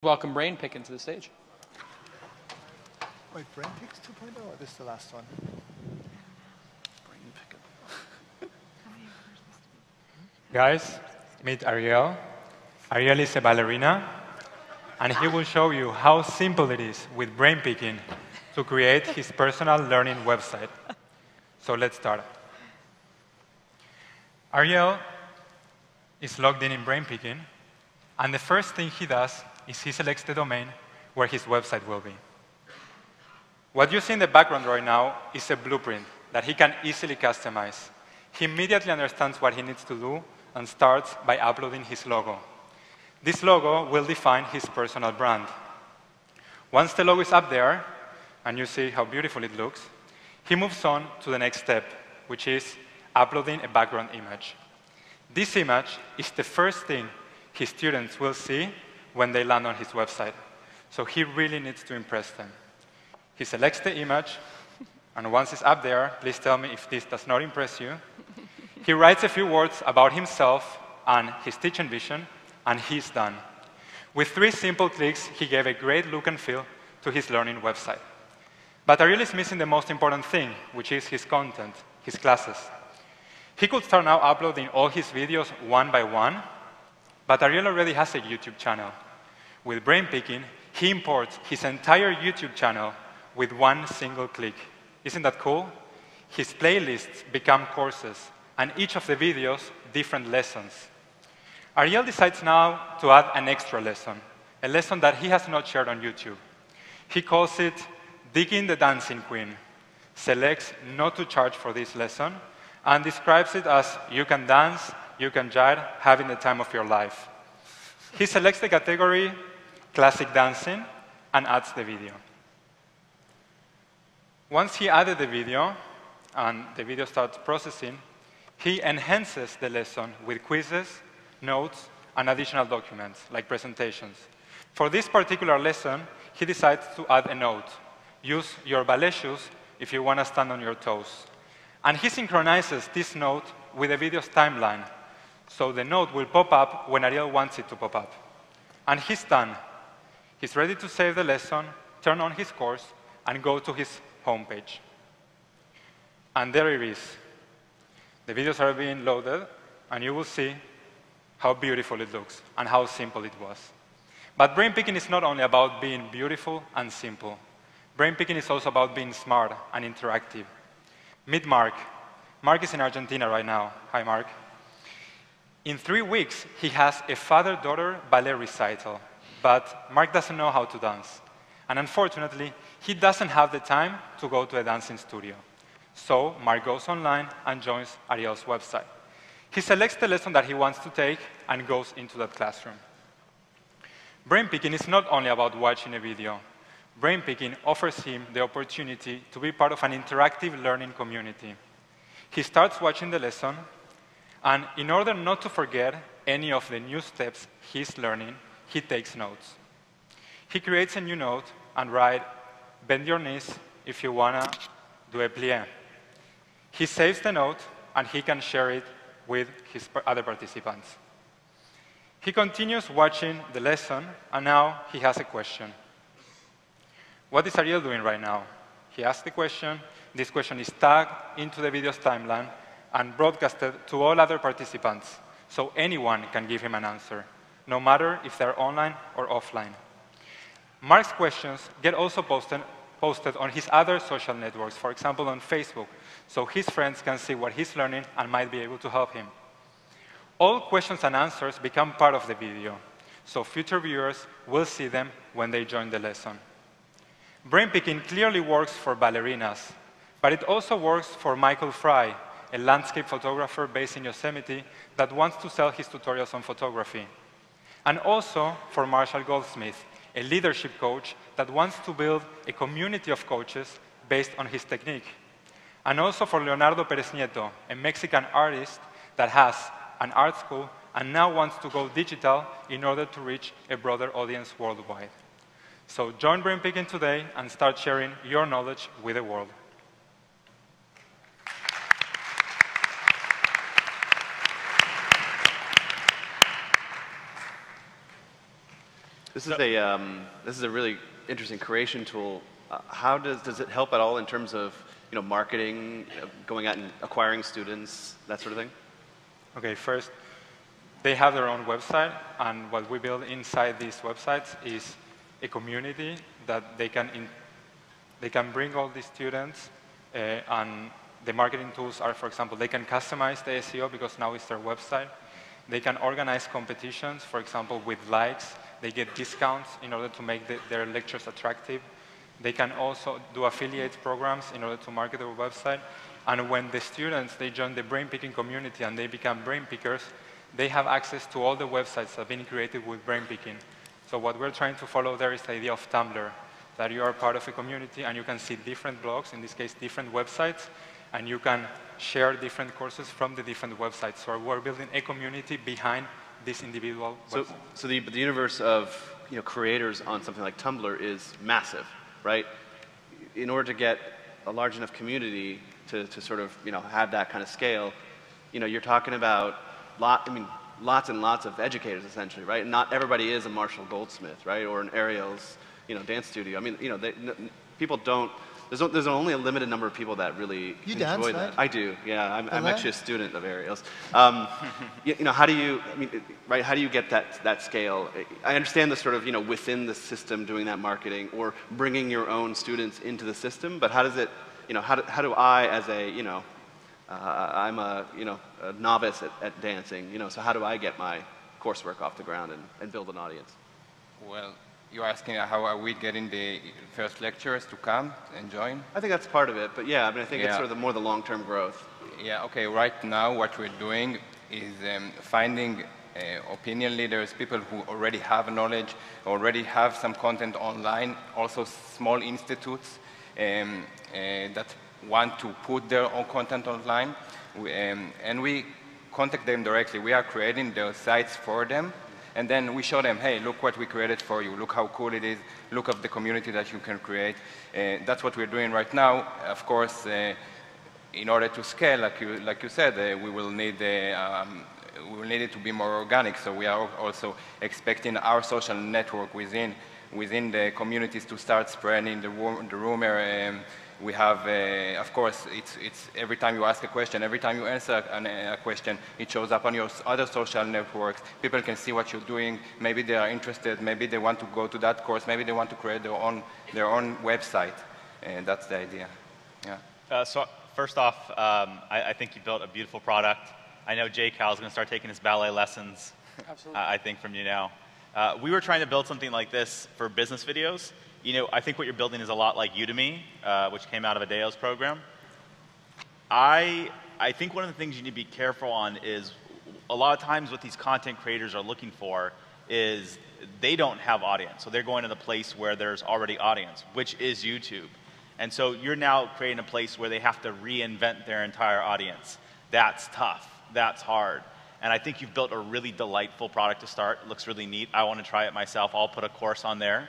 Welcome Brainpickin to the stage. Wait, Brainpickin 2.0 or this is the last one? Brainpickin. Guys, meet Ariel. Ariel is a ballerina, and he will show you how simple it is with Brainpickin to create his personal learning website. So let's start. Ariel is logged in Brainpickin, and the first thing he does is he selects the domain where his website will be. What you see in the background right now is a blueprint that he can easily customize. He immediately understands what he needs to do and starts by uploading his logo. This logo will define his personal brand. Once the logo is up there, and you see how beautiful it looks, he moves on to the next step, which is uploading a background image. This image is the first thing his students will see when they land on his website. So he really needs to impress them. He selects the image, and once it's up there, please tell me if this does not impress you. He writes a few words about himself and his teaching vision, and he's done. With 3 simple clicks, he gave a great look and feel to his learning website. But Ariel is missing the most important thing, which is his content, his classes. He could start now uploading all his videos one by one, but Ariel already has a YouTube channel. With Brainpickin, he imports his entire YouTube channel with one single click. Isn't that cool? His playlists become courses, and each of the videos, different lessons. Ariel decides now to add an extra lesson, a lesson that he has not shared on YouTube. He calls it Digging the Dancing Queen, selects not to charge for this lesson, and describes it as you can dance, you can jive, having the time of your life. He selects the category Classic Dancing and adds the video. Once he added the video, and the video starts processing, he enhances the lesson with quizzes, notes, and additional documents, like presentations. For this particular lesson, he decides to add a note. Use your ballet shoes if you want to stand on your toes. And he synchronizes this note with the video's timeline. So the note will pop up when Ariel wants it to pop up. And he's done. He's ready to save the lesson, turn on his course, and go to his homepage. And there it is. The videos are being loaded, and you will see how beautiful it looks and how simple it was. But Brainpickin is not only about being beautiful and simple. Brainpickin is also about being smart and interactive. Meet Mark. Mark is in Argentina right now. Hi, Mark. In 3 weeks, he has a father-daughter ballet recital, but Mark doesn't know how to dance. And unfortunately, he doesn't have the time to go to a dancing studio. So Mark goes online and joins Ariel's website. He selects the lesson that he wants to take and goes into that classroom. Brainpickin is not only about watching a video. Brainpickin offers him the opportunity to be part of an interactive learning community. He starts watching the lesson, and in order not to forget any of the new steps he's learning, he takes notes. He creates a new note and writes, bend your knees if you want to do a plié. He saves the note, and he can share it with his other participants. He continues watching the lesson, and now he has a question. What is Ariel doing right now? He asks the question. This question is tagged into the video's timeline and broadcasted to all other participants, so anyone can give him an answer, no matter if they're online or offline. Mark's questions get also posted on his other social networks, for example on Facebook, so his friends can see what he's learning and might be able to help him. All questions and answers become part of the video, so future viewers will see them when they join the lesson. Brainpickin clearly works for ballerinas, but it also works for Michael Fry, a landscape photographer based in Yosemite that wants to sell his tutorials on photography. And also for Marshall Goldsmith, a leadership coach that wants to build a community of coaches based on his technique. And also for Leonardo Perez Nieto, a Mexican artist that has an art school and now wants to go digital in order to reach a broader audience worldwide. So join Brainpickin today and start sharing your knowledge with the world. This is a really interesting creation tool. How does it help at all in terms of marketing, going out and acquiring students, that sort of thing? Okay, first, they have their own website, and what we build inside these websites is a community that they can bring all these students, and the marketing tools are, for example, they can customize the SEO because now it's their website. They can organize competitions, for example, with likes. They get discounts in order to make their lectures attractive. They can also do affiliate programs in order to market their website. And when the students, they join the Brainpicking community and they become brain pickers, they have access to all the websites that have been created with Brainpicking. So what we're trying to follow there is the idea of Tumblr, that you are part of a community and you can see different blogs, in this case, different websites, and you can share different courses from the different websites. So we're building a community behind this individual website. So the universe of creators on something like Tumblr is massive, right? In order to get a large enough community to sort of have that kind of scale, you're talking about lots and lots of educators essentially, right? Not everybody is a Marshall Goldsmith, right? Or an Ariel's dance studio. I mean, people don't. There's only a limited number of people that really enjoy dance, that. right? I do, yeah. I'm actually a student of Ariel's. How do you, right? How do you get that scale? I understand the sort of within the system doing that marketing or bringing your own students into the system, but how does it, how do I as a I'm a novice at dancing, so how do I get my coursework off the ground and build an audience? Well, you're asking how are we getting the first lecturers to come and join? I think that's part of it, but yeah, I think it's sort of more the long-term growth. Yeah, okay, right now what we're doing is finding opinion leaders, people who already have knowledge, already have some content online, also small institutes that want to put their own content online, and we contact them directly. We are creating those sites for them. And then we show them, hey, look what we created for you. Look how cool it is. Look at the community that you can create. That's what we're doing right now. Of course, in order to scale, like you said, we will need it to be more organic. So we are also expecting our social network within the communities to start spreading the rumor. We have, of course, it's every time you ask a question, every time you answer a question, it shows up on your other social networks. People can see what you're doing. Maybe they are interested. Maybe they want to go to that course. Maybe they want to create their own website. And that's the idea. Yeah. So first off, I think you built a beautiful product. I know Jay Cal's going to start taking his ballet lessons. Absolutely. I think from you now. We were trying to build something like this for business videos. I think what you're building is a lot like Udemy, which came out of Adeo's program. I think one of the things you need to be careful on is a lot of times what these content creators are looking for is they don't have audience. So they're going to the place where there's already audience, which is YouTube. And so you're now creating a place where they have to reinvent their entire audience. That's tough. That's hard. And I think you've built a really delightful product to start. It looks really neat. I want to try it myself. I'll put a course on there.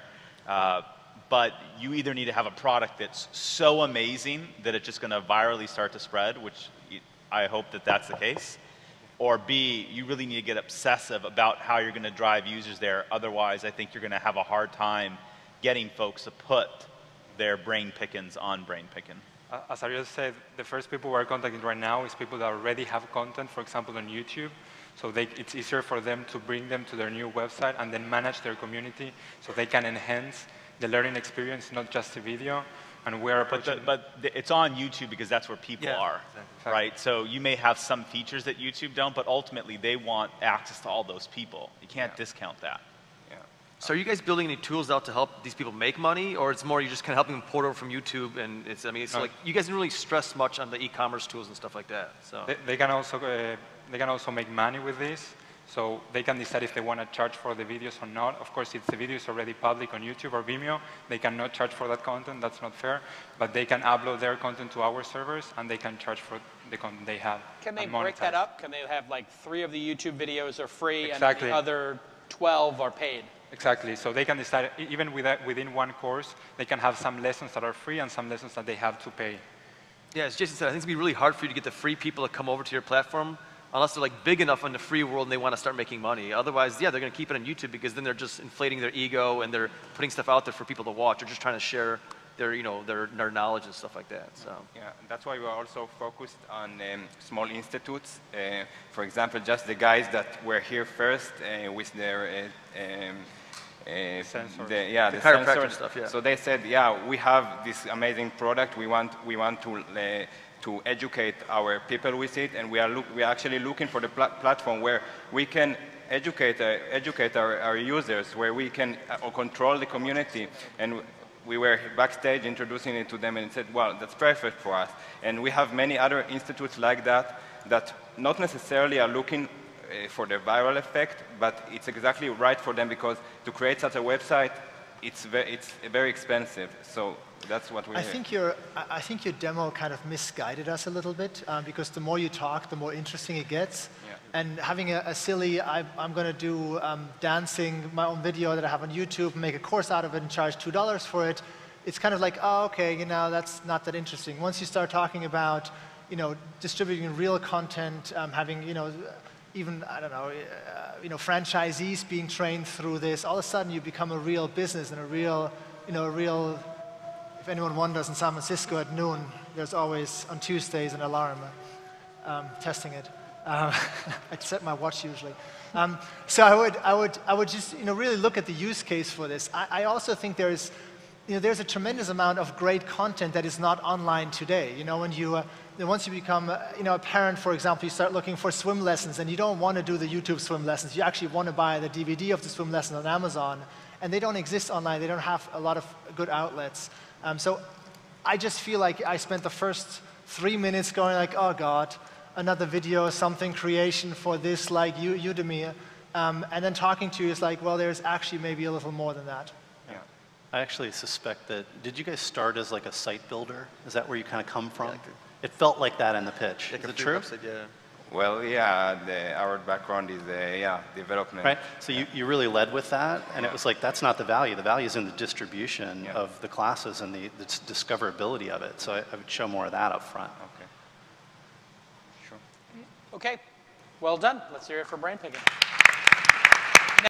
But you either need to have a product that's so amazing that it's just going to virally start to spread, which I hope that that's the case, or B, you really need to get obsessive about how you're going to drive users there. Otherwise, I think you're going to have a hard time getting folks to put their Brainpickins on Brainpickin. As Ariel said, the first people we're contacting right now is people that already have content, for example, on YouTube. So it's easier for them to bring them to their new website and then manage their community so they can enhance the learning experience, not just the video. And we're approaching... But it's on YouTube because that's where people are, exactly. right? So you may have some features that YouTube don't, but ultimately they want access to all those people. You can't discount that. So are you guys building any tools out to help these people make money, or it's more you're just kind of helping them port over from YouTube, and it's like you guys didn't really stress much on the e-commerce tools and stuff like that. So they can also make money with this. So they can decide if they want to charge for the videos or not. Of course, if the video is already public on YouTube or Vimeo, they cannot charge for that content. That's not fair. But they can upload their content to our servers, and they can charge for the content they have. Can they break that up? Can they have like 3 of the YouTube videos are free Exactly. and the other 12 are paid? Exactly. So they can decide, even within one course, they can have some lessons that are free and some lessons that they have to pay. yeah, as Jason said, I think it's going to be really hard for you to get the free people to come over to your platform unless they're like big enough in the free world and they want to start making money. Otherwise, yeah, they're going to keep it on YouTube because then they're just inflating their ego and they're putting stuff out there for people to watch. They're just trying to share their, you know, their knowledge and stuff like that. So yeah, that's why we are also focused on small institutes. For example, just the guys that were here first with their Sensors. the chiropractor sensors. stuff, yeah. So they said, yeah, we have this amazing product. We want to educate our people with it, and we are actually looking for the platform where we can educate our users, where we can control the community. And we were backstage introducing it to them and said, well, that's perfect for us. And we have many other institutes like that that not necessarily are looking for the viral effect, but it's exactly right for them because to create such a website, it's very expensive. So that's what we're I think your demo kind of misguided us a little bit because the more you talk, the more interesting it gets. Yeah. And having a silly, I'm going to do dancing, my own video that I have on YouTube, make a course out of it and charge $2 for it, it's kind of like, oh, okay, you know, that's not that interesting. Once you start talking about, you know, distributing real content, having, you know, even, I don't know, you know, franchisees being trained through this, all of a sudden you become a real business and a real, you know, if anyone wonders, in San Francisco at noon, there's always, on Tuesdays, an alarm testing it. I set my watch usually. So I would just, you know, really look at the use case for this. I also think there's a tremendous amount of great content that is not online today. You know, when you, once you become, you know, a parent, for example, you start looking for swim lessons, and you don't want to do the YouTube swim lessons. You actually want to buy the DVD of the swim lesson on Amazon, and they don't exist online. They don't have a lot of good outlets. So I just feel like I spent the first 3 minutes going like, oh God, another video, something creation for this, like Udemy, and then talking to you is like, well, there's actually maybe a little more than that. I actually suspect that, did you guys start as like a site builder? Is that where you kind of come from? It felt like that in the pitch. Is it true? Website, yeah. Well, yeah, our background is, development. Right, so you really led with that, and it was like, that's not the value. The value is in the distribution of the classes and the discoverability of it. So I would show more of that up front. Okay. Sure. Okay, well done. Let's hear it for Brainpickin.